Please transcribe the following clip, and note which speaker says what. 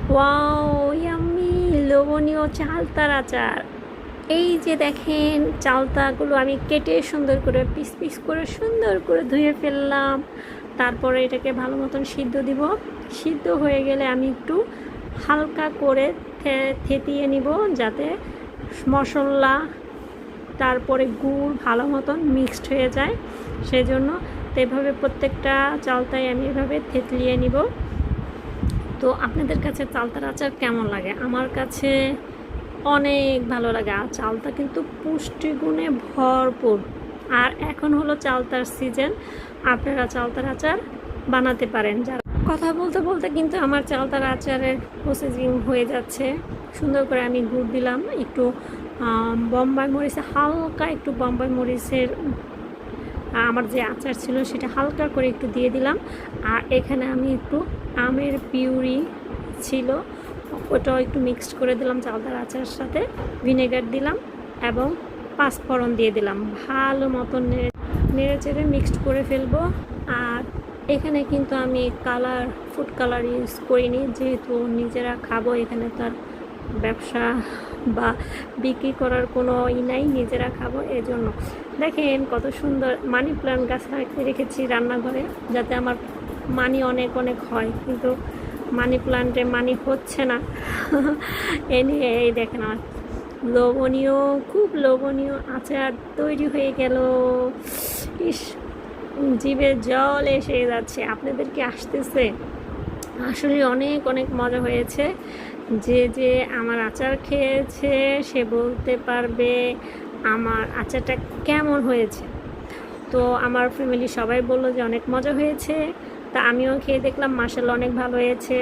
Speaker 1: Wow, yummy লোভনীয় চালতার আচার। এই যে দেখেন, চালতাগুলো আমি কেটে সুন্দর করে পিস পিস করে সুন্দর করে ধুয়ে ফেললাম। তারপরে এটাকে ভালো মতন সিদ্ধ দিব। সিদ্ধ হয়ে গেলে আমি একটু হালকা করে থেতিয়ে নিব, যাতে মশলা তারপরে গুড় ভালো মতন মিক্সড হয়ে যায়। সেজন্য তো এভাবে প্রত্যেকটা চালতাই আমি এভাবে থেতলিয়ে নিব। তো আপনাদের কাছে চালতার আচার কেমন লাগে? আমার কাছে অনেক ভালো লাগে। আর চালতা কিন্তু পুষ্টিগুণে ভরপুর। আর এখন হলো চালতার সিজন, আপনারা চালতার আচার বানাতে পারেন। যারা কথা বলতে বলতে কিন্তু আমার চালতার আচারের প্রসেসিং হয়ে যাচ্ছে। সুন্দর করে আমি গুড় দিলাম, একটু বোম্বাই মরিচে হালকা একটু বোম্বাই মরিচের আমার যে আচার ছিল সেটা হালকা করে একটু দিয়ে দিলাম। আর এখানে আমি একটু আমের পিউরি ছিল ওটাও একটু মিক্সড করে দিলাম চালতার আচারের সাথে। ভিনেগার দিলাম এবং পাঁচফোড়ন দিয়ে দিলাম। ভালো মতন নেড়ে চেড়ে মিক্সড করে ফেলবো। আর এখানে কিন্তু আমি ফুড কালার ইউজ করিনি, যেহেতু নিজেরা খাবো। এখানে তো আর ব্যবসা বা বিক্রি করার কোনো নাই, নিজেরা খাবো। এজন্য দেখেন কত সুন্দর মানি প্ল্যান্ট গাছ রেখেছি রান্নাঘরে, যাতে আমার মানি অনেক অনেক হয়, কিন্তু মানি প্ল্যান্টে মানি হচ্ছে না। এ নিয়ে এই দেখেন আমার লোভনীয়, খুব লোভনীয় আচার তৈরি হয়ে গেল। ইস, জিভে জল এসে যাচ্ছে। আপনাদের কি আসতেছে? আসলে অনেক অনেক মজা হয়েছে। যে যে আমার আচার খেয়েছে সে বলতে পারবে আমার আচারটা কেমন হয়েছে। তো আমার ফ্যামিলি সবাই বললো যে অনেক মজা হয়েছে। তা আমিও খেয়ে দেখলাম, মাশাআল্লাহ অনেক ভালো হয়েছে।